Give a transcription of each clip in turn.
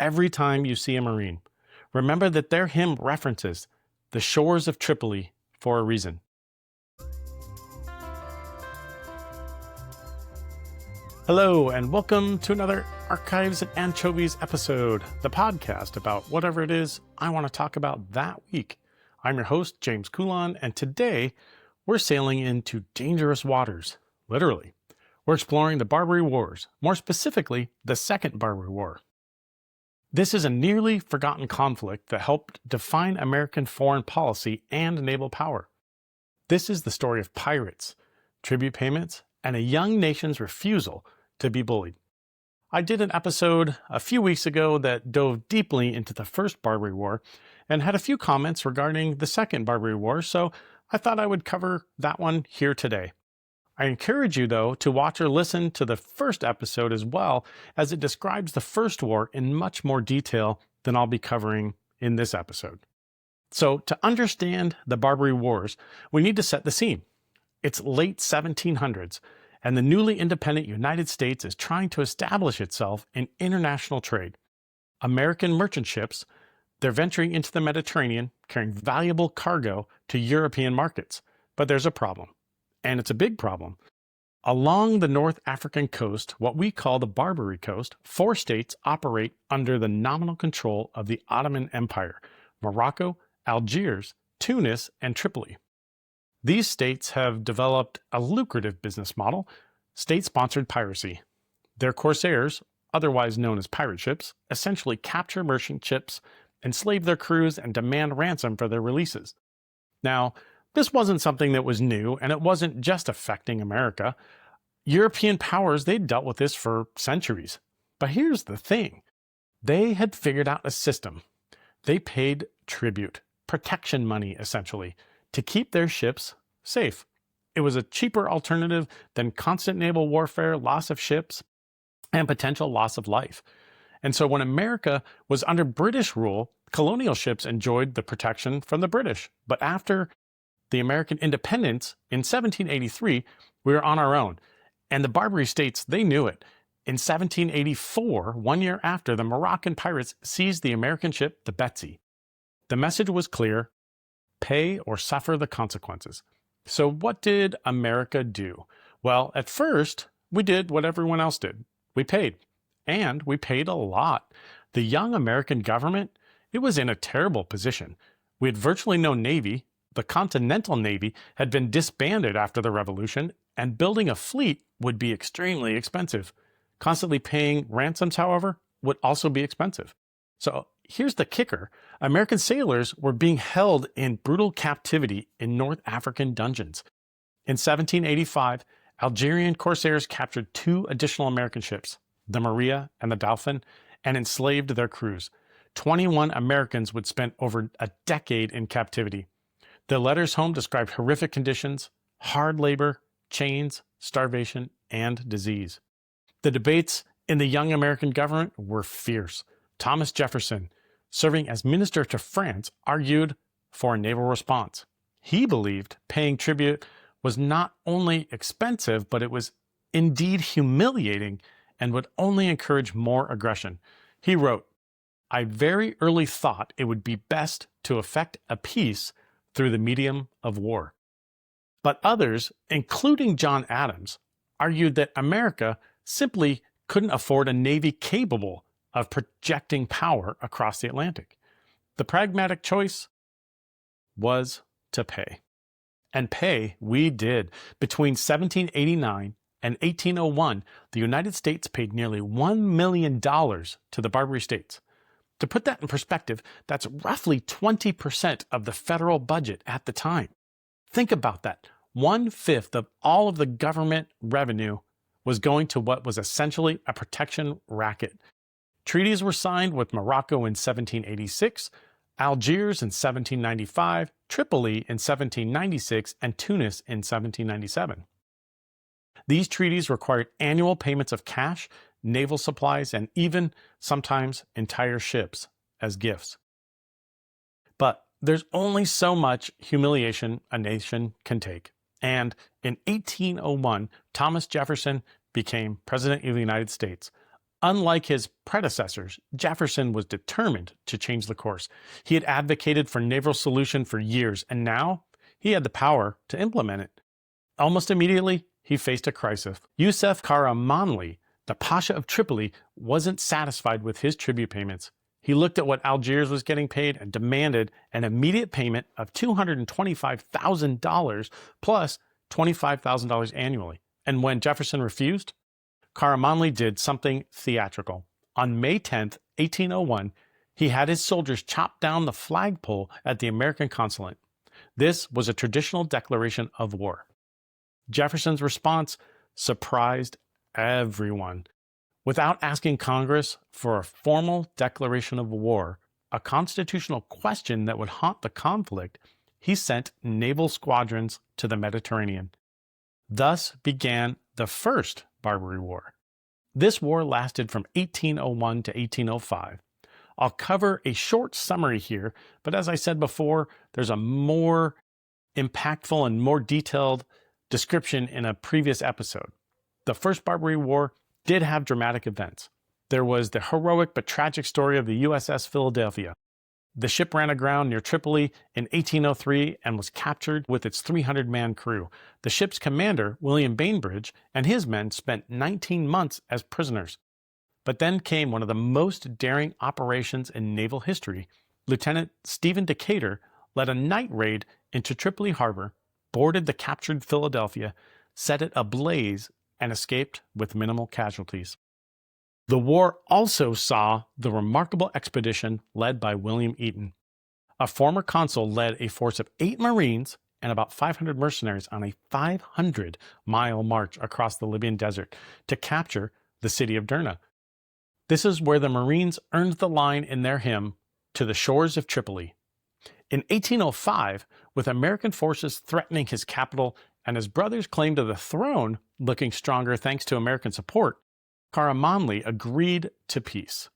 every time you see a Marine. Remember that their hymn references the shores of Tripoli for a reason. Hello, and welcome to another Archives and Anchovies episode, the podcast about whatever it is I want to talk about that week. I'm your host, James Coulon, and today we're sailing into dangerous waters, literally. We're exploring the Barbary Wars, more specifically, the Second Barbary War. This is a nearly forgotten conflict that helped define American foreign policy and naval power. This is the story of pirates, tribute payments, and a young nation's refusal to be bullied. I did an episode a few weeks ago that dove deeply into the First Barbary War and had a few comments regarding the Second Barbary War, so I thought I would cover that one here today. I encourage you, though, to watch or listen to the first episode as well, as it describes the First War in much more detail than I'll be covering in this episode. So, to understand the Barbary Wars, we need to set the scene. It's late 1700s, and the newly independent United States is trying to establish itself in international trade. American merchant ships, they're venturing into the Mediterranean, carrying valuable cargo to European markets. But there's a problem, and it's a big problem. Along the North African coast, what we call the Barbary Coast, 4 states operate under the nominal control of the Ottoman Empire: Morocco, Algiers, Tunis, and Tripoli. These states have developed a lucrative business model: state-sponsored piracy. Their corsairs, otherwise known as pirate ships, essentially capture merchant ships, enslave their crews, and demand ransom for their releases. Now, this wasn't something that was new, and it wasn't just affecting America. European powers, they'd dealt with this for centuries. But here's the thing. They had figured out a system. They paid tribute, protection money essentially, to keep their ships safe. It was a cheaper alternative than constant naval warfare, loss of ships, and potential loss of life. And so when America was under British rule, colonial ships enjoyed the protection from the British. But after the American independence in 1783, we were on our own. And the Barbary states, they knew it. In 1784, 1 year after, the Moroccan pirates seized the American ship, the Betsy. The message was clear: pay or suffer the consequences. So what did America do? Well, at first, we did what everyone else did. We paid. And we paid a lot. The young American government, it was in a terrible position. We had virtually no navy. The Continental Navy had been disbanded after the Revolution, and building a fleet would be extremely expensive. Constantly paying ransoms, however, would also be expensive. So here's the kicker. American sailors were being held in brutal captivity in North African dungeons. In 1785, Algerian corsairs captured 2 additional American ships, the Maria and the Dauphin, and enslaved their crews. 21 Americans would spend over a decade in captivity. Their letters home described horrific conditions, hard labor, chains, starvation, and disease. The debates in the young American government were fierce. Thomas Jefferson, serving as minister to France, argued for a naval response. He believed paying tribute was not only expensive, but it was indeed humiliating and would only encourage more aggression. He wrote, "I very early thought it would be best to effect a peace through the medium of war." But others, including John Adams, argued that America simply couldn't afford a navy capable of projecting power across the Atlantic. The pragmatic choice was to pay. And pay we did. Between 1789 and 1801, the United States paid nearly $1 million to the Barbary states. To put that in perspective, that's roughly 20% of the federal budget at the time. Think about that. 1/5 of all of the government revenue was going to what was essentially a protection racket. Treaties were signed with Morocco in 1786, Algiers in 1795, Tripoli in 1796, and Tunis in 1797. These treaties required annual payments of cash, naval supplies, and even sometimes entire ships as gifts. But there's only so much humiliation a nation can take. And in 1801, Thomas Jefferson became President of the United States. Unlike his predecessors, Jefferson was determined to change the course. He had advocated for a naval solution for years, and now he had the power to implement it. Almost immediately, he faced a crisis. Yusuf Karamanli, the Pasha of Tripoli, wasn't satisfied with his tribute payments. He looked at what Algiers was getting paid and demanded an immediate payment of $225,000 plus $25,000 annually. And when Jefferson refused, Karamanli did something theatrical. On May 10th, 1801, he had his soldiers chop down the flagpole at the American consulate. This was a traditional declaration of war. Jefferson's response surprised everyone. Without asking Congress for a formal declaration of war, a constitutional question that would haunt the conflict, he sent naval squadrons to the Mediterranean. Thus began the First Barbary War. This war lasted from 1801 to 1805. I'll cover a short summary here, but as I said before, there's a more impactful and more detailed description in a previous episode. The First Barbary War did have dramatic events. There was the heroic but tragic story of the USS Philadelphia. The ship ran aground near Tripoli in 1803 and was captured with its 300-man crew. The ship's commander, William Bainbridge, and his men spent 19 months as prisoners. But then came one of the most daring operations in naval history. Lieutenant Stephen Decatur led a night raid into Tripoli harbor, boarded the captured Philadelphia, set it ablaze, and escaped with minimal casualties. The war also saw the remarkable expedition led by William Eaton. A former consul led a force of 8 Marines and about 500 mercenaries on a 500-mile march across the Libyan desert to capture the city of Derna. This is where the Marines earned the line in their hymn, "To the Shores of Tripoli." In 1805, with American forces threatening his capital and his brother's claim to the throne looking stronger thanks to American support, Karamanli agreed to peace.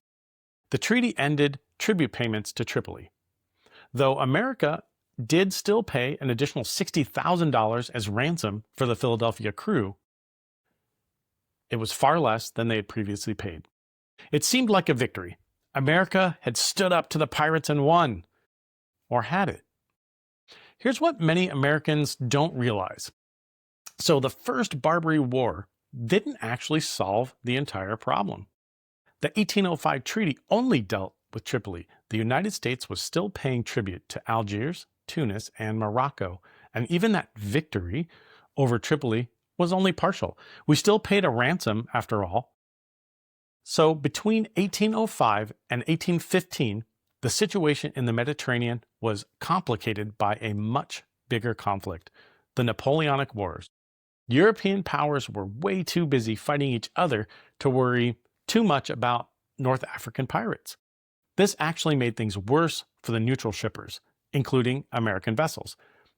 The treaty ended tribute payments to Tripoli. Though America did still pay an additional $60,000 as ransom for the Philadelphia crew, it was far less than they had previously paid. It seemed like a victory. America had stood up to the pirates and won. Or had it? Here's what many Americans don't realize. So the First Barbary War didn't actually solve the entire problem. The 1805 treaty only dealt with Tripoli. The United States was still paying tribute to Algiers, Tunis, and Morocco, and even that victory over Tripoli was only partial. We still paid a ransom after all. So between 1805 and 1815, the situation in the Mediterranean was complicated by a much bigger conflict, the Napoleonic Wars. European powers were way too busy fighting each other to worry too much about North African pirates. This actually made things worse for the neutral shippers, including American vessels.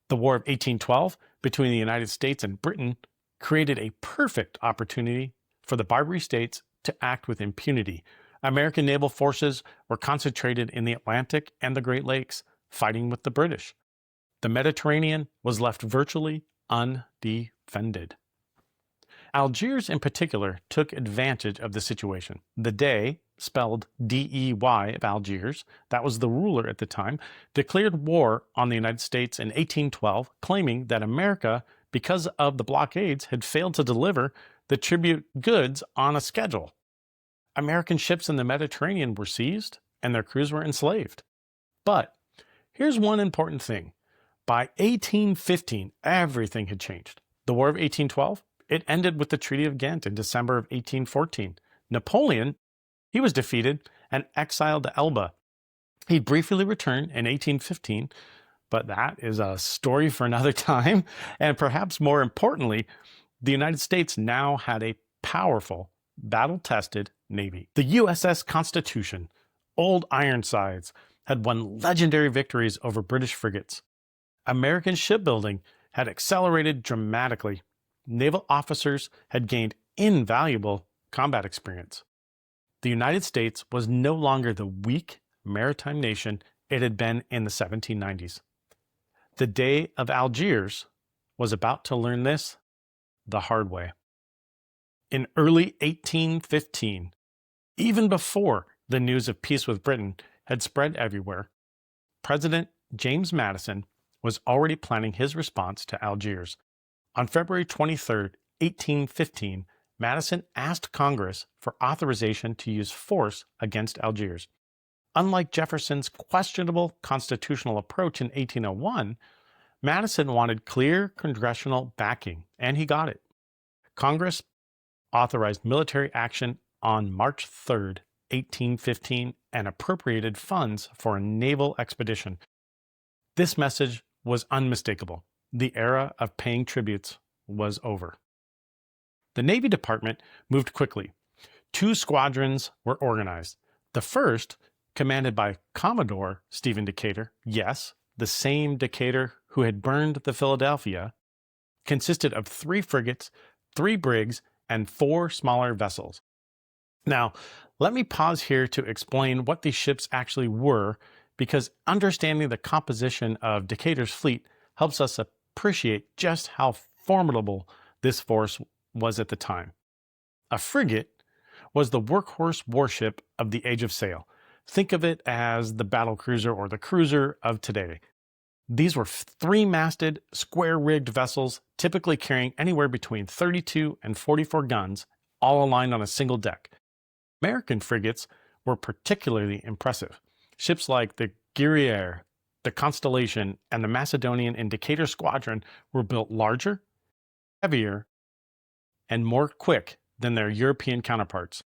The War of 1812 between the United States and Britain created a perfect opportunity for the Barbary states to act with impunity. American naval forces were concentrated in the Atlantic and the Great Lakes, fighting with the British. The Mediterranean was left virtually undefended. Algiers in particular took advantage of the situation. The Dey, spelled D-E-Y of Algiers, that was the ruler at the time, declared war on the United States in 1812, claiming that America, because of the blockades, had failed to deliver the tribute goods on a schedule. American ships in the Mediterranean were seized and their crews were enslaved. But here's one important thing. By 1815, everything had changed. The War of 1812, it ended with the Treaty of Ghent in December of 1814. Napoleon, he was defeated and exiled to Elba. He briefly returned in 1815, but that is a story for another time. And perhaps more importantly, the United States now had a powerful, battle-tested Navy. The USS Constitution, Old Ironsides, had won legendary victories over British frigates. American shipbuilding had accelerated dramatically. Naval officers had gained invaluable combat experience. The United States was no longer the weak maritime nation it had been in the 1790s. The Dey of Algiers was about to learn this the hard way. In early 1815, Even before the news of peace with Britain had spread everywhere, President James Madison was already planning his response to Algiers. On February 23, 1815, Madison asked Congress for authorization to use force against Algiers. Unlike Jefferson's questionable constitutional approach in 1801, Madison wanted clear congressional backing, and he got it. Congress authorized military action on March 3, 1815, and appropriated funds for a naval expedition. This message was unmistakable. The era of paying tributes was over. The Navy Department moved quickly. 2 squadrons were organized. The first, commanded by Commodore Stephen Decatur, yes, the same Decatur who had burned the Philadelphia, consisted of 3 frigates, 3 brigs, and 4 smaller vessels. Now, let me pause here to explain what these ships actually were, because understanding the composition of Decatur's fleet helps us appreciate just how formidable this force was at the time. A frigate was the workhorse warship of the Age of Sail. Think of it as the battle cruiser or the cruiser of today. These were 3-masted, square-rigged vessels, typically carrying anywhere between 32 and 44 guns, all aligned on a single deck. American frigates were particularly impressive. Ships like the Guerriere, the Constellation, and the Macedonian in Decatur's squadron were built larger, heavier, and more quick than their European counterparts.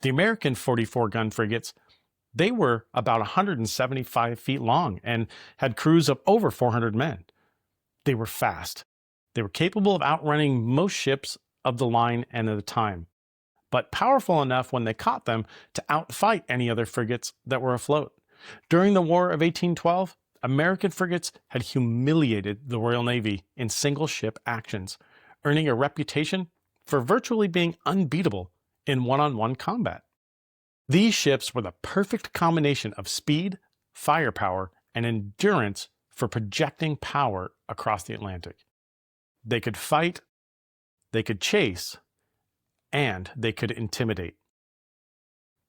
The American 44-gun frigates, they were about 175 feet long and had crews of over 400 men. They were fast. They were capable of outrunning most ships of the line and of the time, but powerful enough when they caught them to outfight any other frigates that were afloat. During the War of 1812, American frigates had humiliated the Royal Navy in single-ship actions, earning a reputation for virtually being unbeatable in one-on-one combat. These ships were the perfect combination of speed, firepower, and endurance for projecting power across the Atlantic. They could fight, they could chase, and they could intimidate.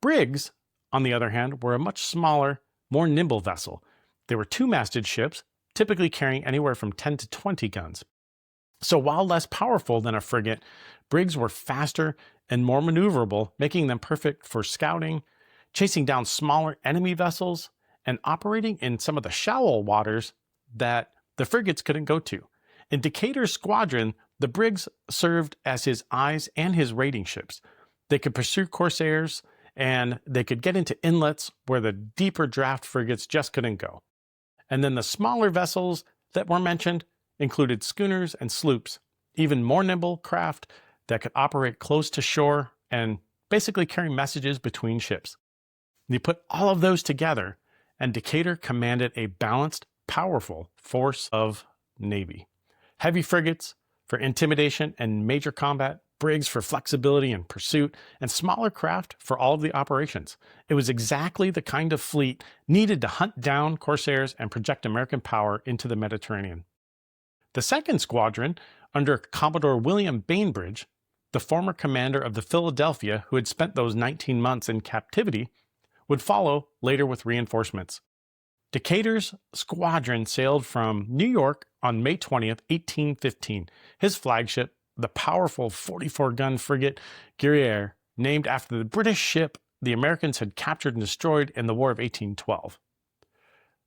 Brigs, on the other hand, were a much smaller, more nimble vessel. They were 2-masted ships, typically carrying anywhere from 10 to 20 guns. So while less powerful than a frigate, brigs were faster and more maneuverable, making them perfect for scouting, chasing down smaller enemy vessels, and operating in some of the shallow waters that the frigates couldn't go to. In Decatur's squadron, the brigs served as his eyes and his raiding ships. They could pursue corsairs, and they could get into inlets where the deeper draft frigates just couldn't go. And then the smaller vessels that were mentioned included schooners and sloops, even more nimble craft that could operate close to shore and basically carry messages between ships. You put all of those together, and Decatur commanded a balanced, powerful force of navy. Heavy frigates for intimidation and major combat, brigs for flexibility and pursuit, and smaller craft for all of the operations. It was exactly the kind of fleet needed to hunt down corsairs and project American power into the Mediterranean. The second squadron, under Commodore William Bainbridge, the former commander of the Philadelphia who had spent those 19 months in captivity, would follow later with reinforcements. Decatur's squadron sailed from New York on May 20th, 1815. His flagship, the powerful 44-gun frigate Guerriere, named after the British ship the Americans had captured and destroyed in the War of 1812.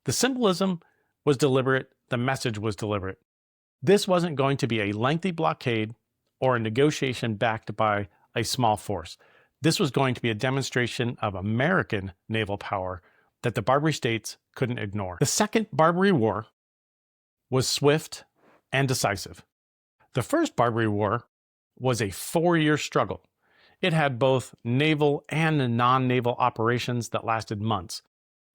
The symbolism was deliberate, the message was deliberate. This wasn't going to be a lengthy blockade or a negotiation backed by a small force. This was going to be a demonstration of American naval power that the Barbary states couldn't ignore. The Second Barbary War was swift and decisive. The First Barbary War was a 4-year struggle. It had both naval and non-naval operations that lasted months.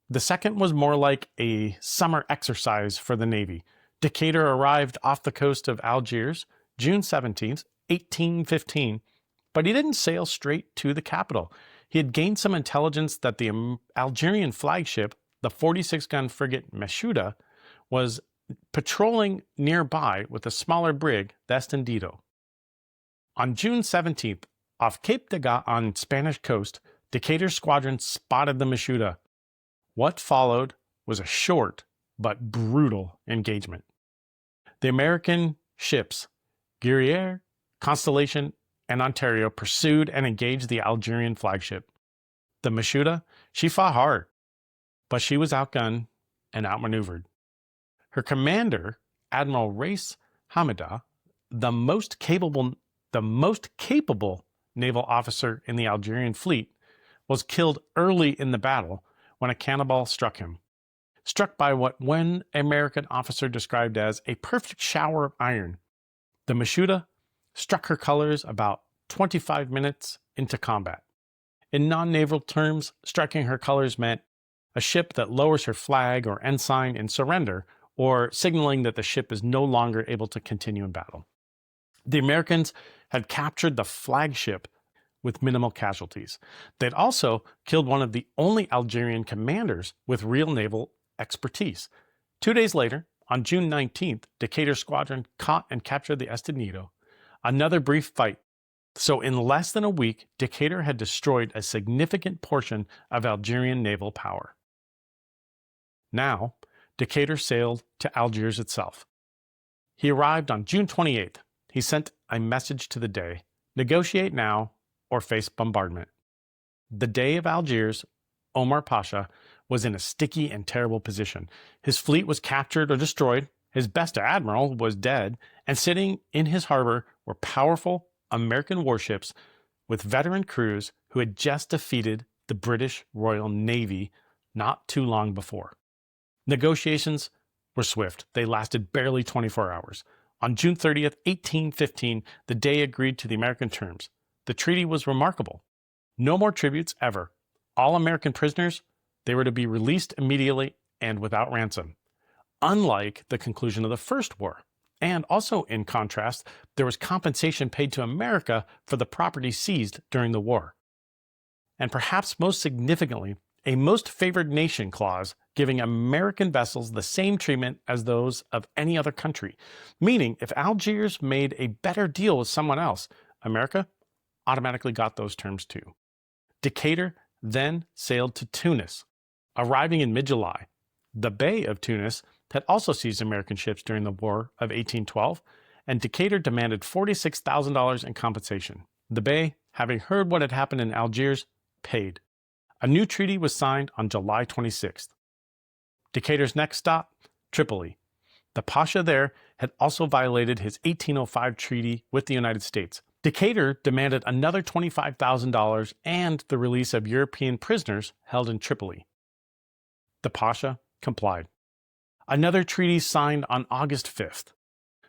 The second was more like a summer exercise for the Navy. Decatur arrived off the coast of Algiers, June 17th, 1815, but he didn't sail straight to the capital. He had gained some intelligence that the Algerian flagship, the 46-gun frigate Meshuda, was patrolling nearby with a smaller brig, the Estendido. On June 17th, off Cape de Gat on Spanish coast, Decatur's squadron spotted the Mashuda. What followed was a short but brutal engagement. The American ships, Guerriere, Constellation, and Ontario, pursued and engaged the Algerian flagship. The Mashuda, she fought hard, but she was outgunned and outmaneuvered. Her commander, Admiral Rais Hamida, the most capable naval officer in the Algerian fleet, was killed early in the battle when a cannonball struck him. Struck by what one American officer described as a perfect shower of iron, the Mashuda struck her colors about 25 minutes into combat. In non-naval terms, striking her colors meant a ship that lowers her flag or ensign in surrender, or signaling that the ship is no longer able to continue in battle. The Americans had captured the flagship with minimal casualties. They'd also killed one of the only Algerian commanders with real naval expertise. 2 days later, on June 19th, Decatur's squadron caught and captured the Estenido. Another brief fight. So in less than a week, Decatur had destroyed a significant portion of Algerian naval power. Now, Decatur sailed to Algiers itself. He arrived on June 28th. He sent a message to the Dey: negotiate now or face bombardment. The Dey of Algiers, Omar Pasha, was in a sticky and terrible position. His fleet was captured or destroyed, his best admiral was dead, and sitting in his harbor were powerful American warships with veteran crews who had just defeated the British Royal Navy not too long before. Negotiations were swift. They lasted barely 24 hours. On June 30th, 1815, the Dey agreed to the American terms. The treaty was remarkable. No more tributes ever. All American prisoners, they were to be released immediately and without ransom, unlike the conclusion of the First War. And also, in contrast, there was compensation paid to America for the property seized during the war. And perhaps most significantly, a most favored nation clause giving American vessels the same treatment as those of any other country, meaning if Algiers made a better deal with someone else, America automatically got those terms too. Decatur then sailed to Tunis, arriving in mid-July. The Bey of Tunis had also seized American ships during the War of 1812, and Decatur demanded $46,000 in compensation. The Bey, having heard what had happened in Algiers, paid. A new treaty was signed on July 26th. Decatur's next stop, Tripoli. The Pasha there had also violated his 1805 treaty with the United States. Decatur demanded another $25,000 and the release of European prisoners held in Tripoli. The Pasha complied. Another treaty signed on August 5th.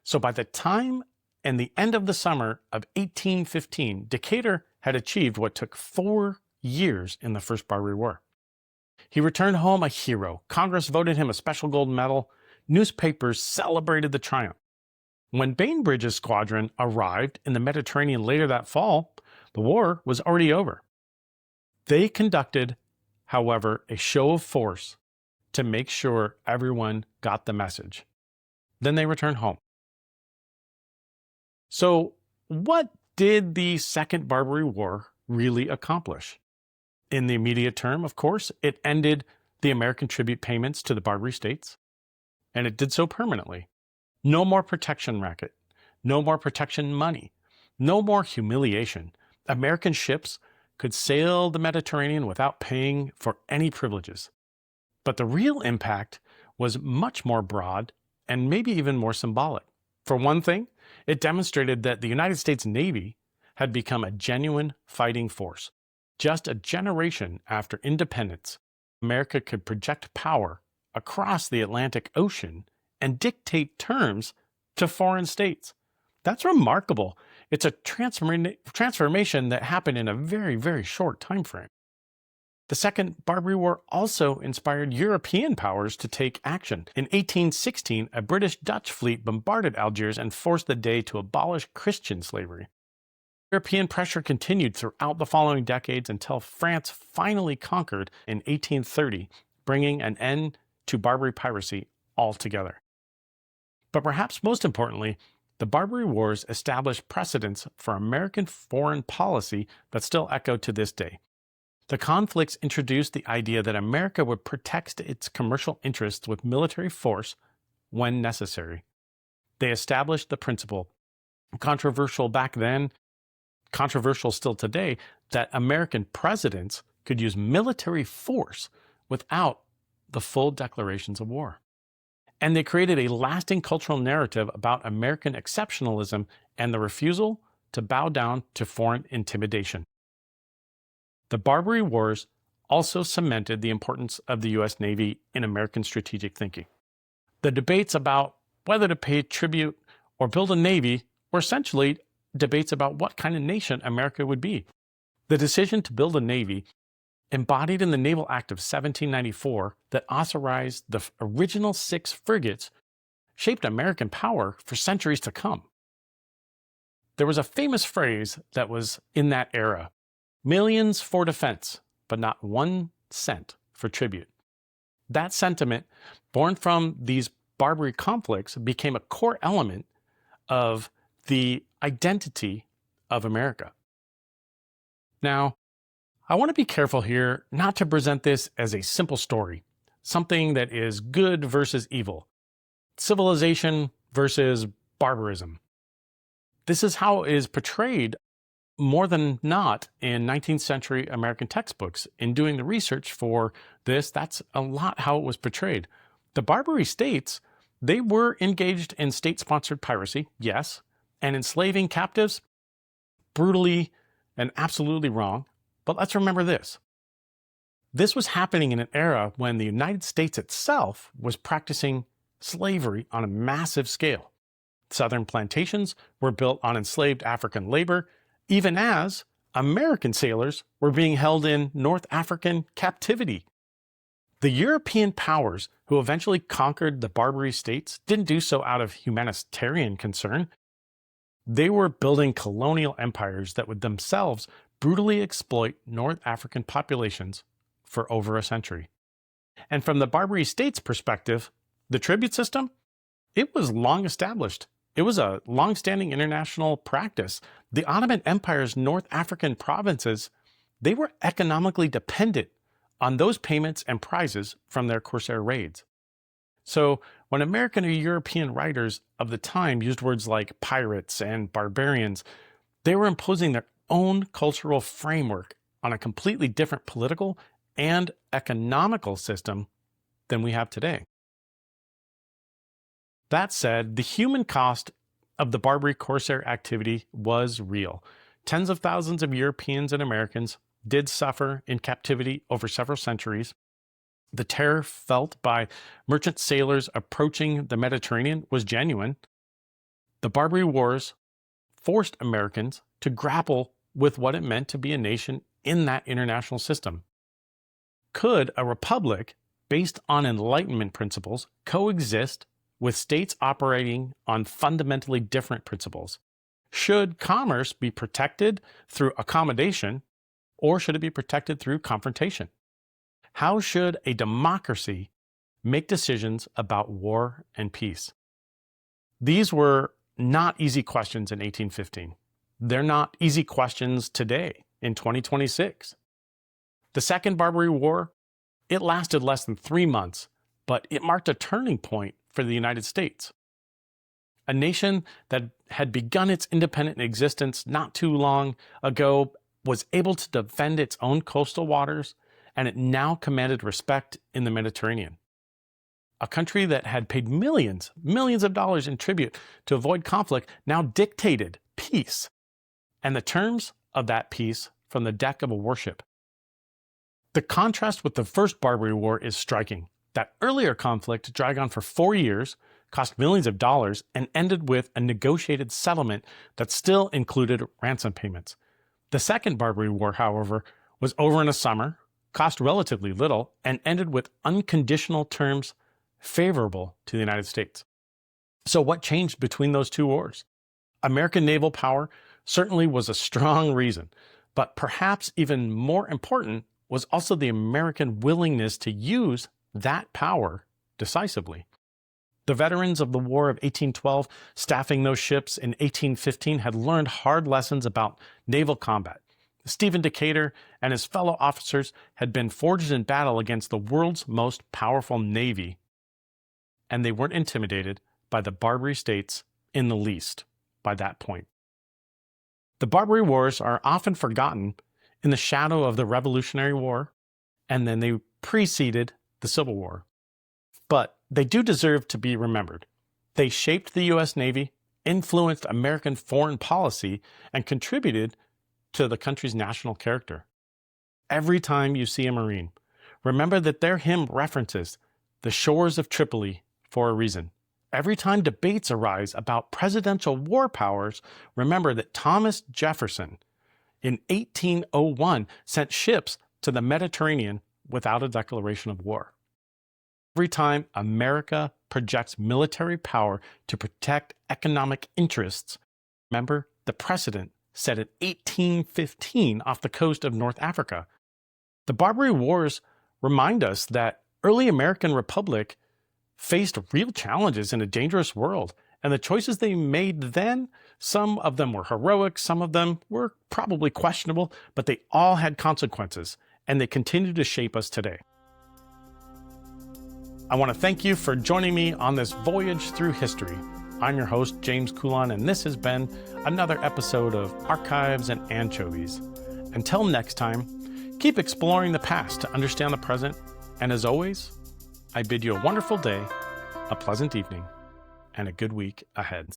So by the time and the end of the summer of 1815, Decatur had achieved what took 4 years in the First Barbary War. He returned home a hero. Congress voted him a special gold medal. Newspapers celebrated the triumph. When Bainbridge's squadron arrived in the Mediterranean later that fall, the war was already over. They conducted, however, a show of force to make sure everyone got the message. Then they returned home. So, what did the Second Barbary War really accomplish? In the immediate term, of course, it ended the American tribute payments to the Barbary states, and it did so permanently. No more protection racket, no more protection money, no more humiliation. American ships could sail the Mediterranean without paying for any privileges. But the real impact was much more broad and maybe even more symbolic. For one thing, it demonstrated that the United States Navy had become a genuine fighting force. Just a generation after independence, America could project power across the Atlantic Ocean and dictate terms to foreign states. That's remarkable. It's a transformation that happened in a very, very short time frame. The Second Barbary War also inspired European powers to take action. In 1816, a British-Dutch fleet bombarded Algiers and forced the Dey to abolish Christian slavery. European pressure continued throughout the following decades until France finally conquered in 1830, bringing an end to Barbary piracy altogether. But perhaps most importantly, the Barbary Wars established precedents for American foreign policy that still echo to this day. The conflicts introduced the idea that America would protect its commercial interests with military force when necessary. They established the principle, controversial back then, controversial still today, that American presidents could use military force without the full declarations of war. And they created a lasting cultural narrative about American exceptionalism and the refusal to bow down to foreign intimidation. The Barbary Wars also cemented the importance of the U.S. Navy in American strategic thinking. The debates about whether to pay tribute or build a navy were essentially debates about what kind of nation America would be. The decision to build a navy, embodied in the Naval Act of 1794 that authorized the original 6 frigates, shaped American power for centuries to come. There was a famous phrase that was in that era: millions for defense, but not 1 cent for tribute. That sentiment, born from these Barbary conflicts, became a core element of the identity of America. Now, I want to be careful here not to present this as a simple story, something that is good versus evil, civilization versus barbarism. This is how it is portrayed more than not in 19th century American textbooks. In doing the research for this, that's a lot how it was portrayed. The Barbary states, they were engaged in state-sponsored piracy, yes, and enslaving captives, brutally and absolutely wrong. But let's remember this. This was happening in an era when the United States itself was practicing slavery on a massive scale. Southern plantations were built on enslaved African labor, even as American sailors were being held in North African captivity. The European powers who eventually conquered the Barbary states didn't do so out of humanitarian concern. They were building colonial empires that would themselves brutally exploit North African populations for over a century. And from the Barbary states' perspective, the tribute system, it was long established. It was a long-standing international practice. The Ottoman Empire's North African provinces, they were economically dependent on those payments and prizes from their corsair raids. So when American or European writers of the time used words like pirates and barbarians, they were imposing their own cultural framework on a completely different political and economical system than we have today. That said, the human cost of the Barbary corsair activity was real. Tens of thousands of Europeans and Americans did suffer in captivity over several centuries. The terror felt by merchant sailors approaching the Mediterranean was genuine. The Barbary Wars forced Americans to grapple with what it meant to be a nation in that international system. Could a republic based on Enlightenment principles coexist with states operating on fundamentally different principles? Should commerce be protected through accommodation, or should it be protected through confrontation? How should a democracy make decisions about war and peace? These were not easy questions in 1815. They're not easy questions today in 2026. The Second Barbary War, it lasted less than 3 months, but it marked a turning point for the United States. A nation that had begun its independent existence not too long ago was able to defend its own coastal waters, and it now commanded respect in the Mediterranean. A country that had paid millions of dollars in tribute to avoid conflict now dictated peace, and the terms of that peace from the deck of a warship. The contrast with the First Barbary War is striking. That earlier conflict dragged on for 4 years, cost millions of dollars, and ended with a negotiated settlement that still included ransom payments. The Second Barbary War, however, was over in a summer, cost relatively little, and ended with unconditional terms favorable to the United States. So what changed between those two wars? American naval power certainly was a strong reason, but perhaps even more important was also the American willingness to use that power decisively. The veterans of the War of 1812 staffing those ships in 1815 had learned hard lessons about naval combat. Stephen Decatur and his fellow officers had been forged in battle against the world's most powerful navy, and they weren't intimidated by the Barbary states in the least by that point. The Barbary Wars are often forgotten in the shadow of the Revolutionary War, and then they preceded the Civil War. But they do deserve to be remembered. They shaped the U.S. Navy, influenced American foreign policy, and contributed to the country's national character. Every time you see a Marine, remember that their hymn references the shores of Tripoli for a reason. Every time debates arise about presidential war powers, remember that Thomas Jefferson in 1801 sent ships to the Mediterranean without a declaration of war. Every time America projects military power to protect economic interests, remember the precedent set in 1815 off the coast of North Africa. The Barbary Wars remind us that early American republic faced real challenges in a dangerous world, and the choices they made then, some of them were heroic, some of them were probably questionable, but they all had consequences, and they continue to shape us today. I want to thank you for joining me on this voyage through history. I'm your host, James Coulon, and this has been another episode of Archives and Anchovies. Until next time, keep exploring the past to understand the present, and as always, I bid you a wonderful day, a pleasant evening, and a good week ahead.